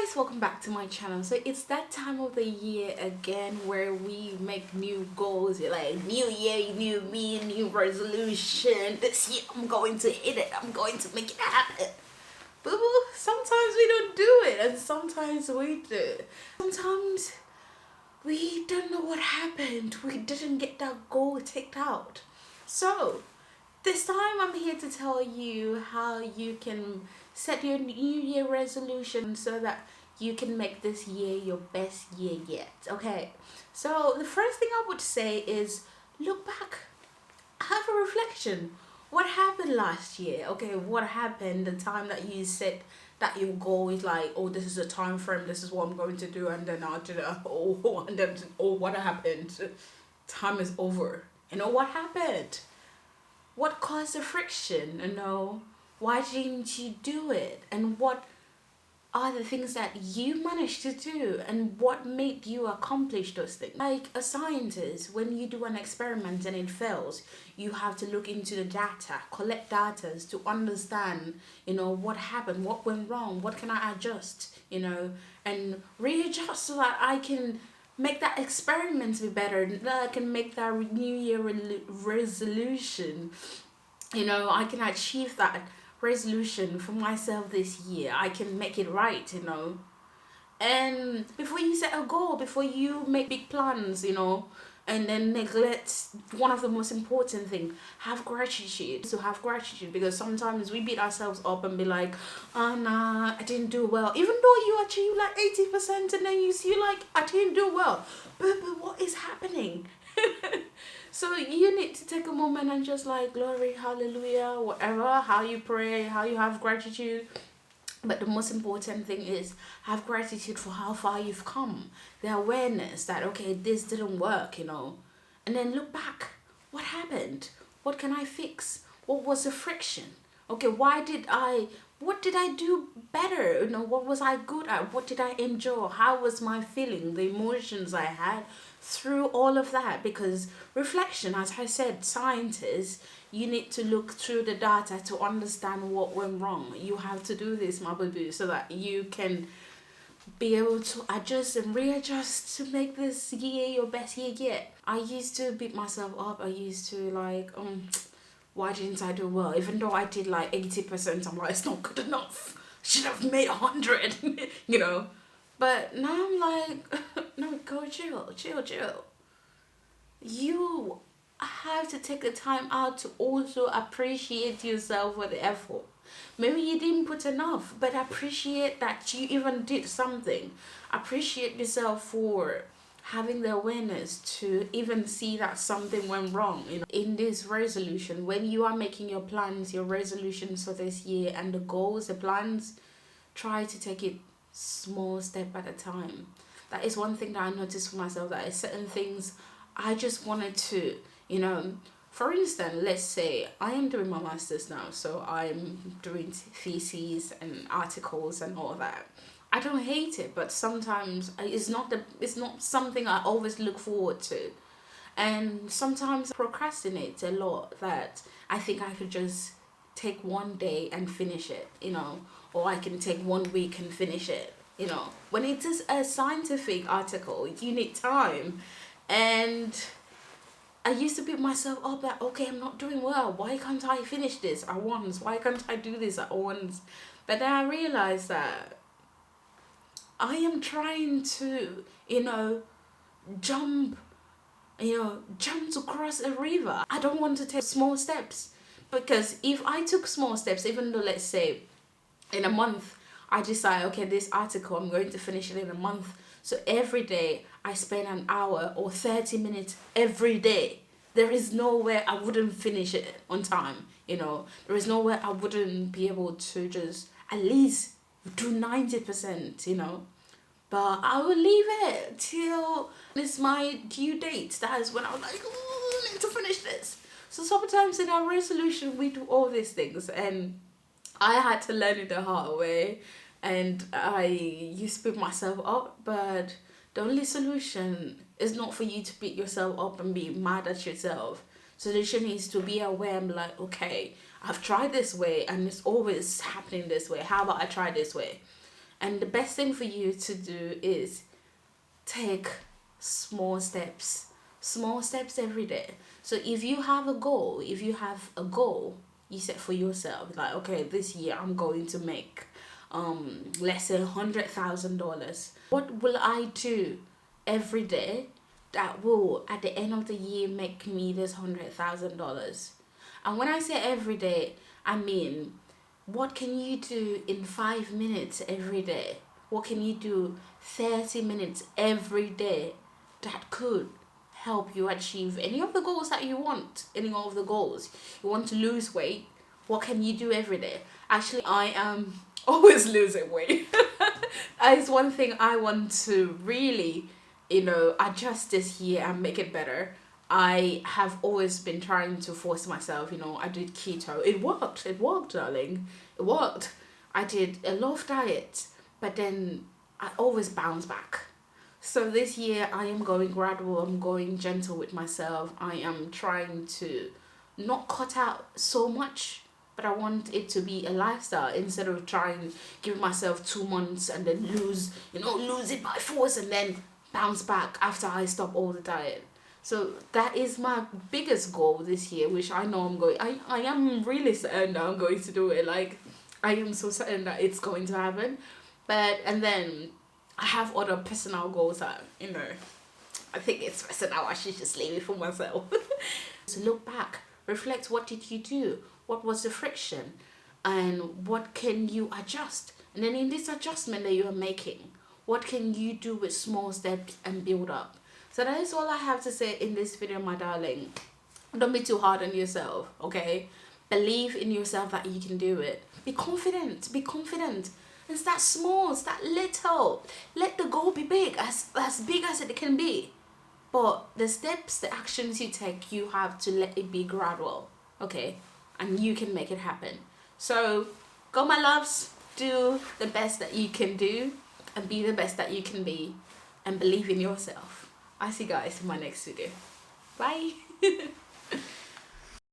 guys, welcome back to my channel. So it's that time of the year again where we make new goals. You're like, new year, new me, new resolution. This year I'm going to hit it, I'm going to make it happen. But sometimes we don't do it, and sometimes we do. Sometimes we don't know what happened. We didn't get that goal ticked out. So this time I'm here to tell you how you can set your new year resolution so that you can make this year your best year yet. Okay, so the first thing I would say is look back, have a reflection. What happened last year? Okay, what happened the time that you said that your goal is like, oh, this is a time frame, this is what I'm going to do, and then I did what happened? Time is over. You know what happened? What caused the friction? Why didn't you do it? And what are the things that you managed to do, and what made you accomplish those things? Like a scientist, when you do an experiment and it fails, you have to look into the data, collect data to understand, what happened, what went wrong, what can I adjust, and readjust so that I can make that experiment be better, that I can make that new year resolution, I can achieve that resolution for myself this year. I can make it right. And before you set a goal, before you make big plans, and then neglect one of the most important things, have gratitude. So have gratitude, because sometimes we beat ourselves up and be like, oh nah, I didn't do well, even though you achieve like 80%, and then you see like, I didn't do well, but what is happening? So you need to take a moment and just like, glory, hallelujah, whatever, how you pray, how you have gratitude. But the most important thing is have gratitude for how far you've come. The awareness that, okay, this didn't work, And then look back. What happened? What can I fix? What was the friction? Okay, what did I do better? What was I good at? What did I enjoy? How was my feeling? The emotions I had through all of that. Because reflection, as I said, scientists, you need to look through the data to understand what went wrong. You have to do this, my baby, so that you can be able to adjust and readjust to make this year your best year yet. I used to beat myself up. I used to like, why didn't I do well? Even though I did like 80%, I'm like, it's not good enough. Should have made 100, But now I'm like, no, go chill. You have to take the time out to also appreciate yourself for the effort. Maybe you didn't put enough, but appreciate that you even did something. Appreciate yourself for having the awareness to even see that something went wrong. In this resolution, when you are making your plans, your resolutions for this year, and the goals, the plans, try to take it small step at a time. That is one thing that I noticed for myself, that is certain things I just wanted to, for instance, let's say I am doing my master's now, so I'm doing theses and articles and all that. I don't hate it, but sometimes it's not something I always look forward to. And sometimes I procrastinate a lot, that I think I could just take one day and finish it, or I can take 1 week and finish it, When it is a scientific article, you need time. And I used to beat myself up that, okay, I'm not doing well. Why can't I finish this at once? Why can't I do this at once? But then I realized that I am trying to, jump to cross a river. I don't want to take small steps, because if I took small steps, even though, let's say, in a month, I decide, okay, this article, I'm going to finish it in a month. So every day I spend an hour or 30 minutes every day. There is no way I wouldn't finish it on time, There is no way I wouldn't be able to just at least do 90%, But I will leave it till it's my due date. That is when I was like, I need to finish this. So sometimes in our resolution, we do all these things, and I had to learn it the hard way. And I used to beat myself up, but the only solution is not for you to beat yourself up and be mad at yourself. Solution is to be aware and be like, okay, I've tried this way and it's always happening this way. How about I try this way? And the best thing for you to do is take small steps every day. So if you have a goal, you set for yourself, like, okay, this year I'm going to make let's say $100,000. What will I do every day that will at the end of the year make me this $100,000? And when I say every day, I mean, what can you do in 5 minutes every day? What can you do 30 minutes every day that could help you achieve any of the goals that you want? Any of the goals. You want to lose weight? What can you do every day? Actually, I am always losing weight. It's one thing I want to really, adjust this year and make it better. I have always been trying to force myself, I did keto. It worked, darling. It worked. I did a lot of diet, but then I always bounce back. So this year I am going gradual, I'm going gentle with myself. I am trying to not cut out so much, but I want it to be a lifestyle instead of trying give myself 2 months and then lose it by force and then bounce back after I stop all the diet. So that is my biggest goal this year, which I know I am really certain that I'm going to do it. Like, I am so certain that it's going to happen. And then I have other personal goals that, I think it's personal. I should just leave it for myself. So look back, reflect, what did you do? What was the friction? And what can you adjust? And then in this adjustment that you are making, what can you do with small steps and build up? So that is all I have to say in this video, my darling. Don't be too hard on yourself, okay? Believe in yourself that you can do it. Be confident. And start small, start little. Let the goal be big as big as it can be. But the steps, the actions you take, you have to let it be gradual, okay? And you can make it happen. So go, my loves. Do the best that you can do and be the best that you can be. And believe in yourself. I'll see you guys in my next video. Bye.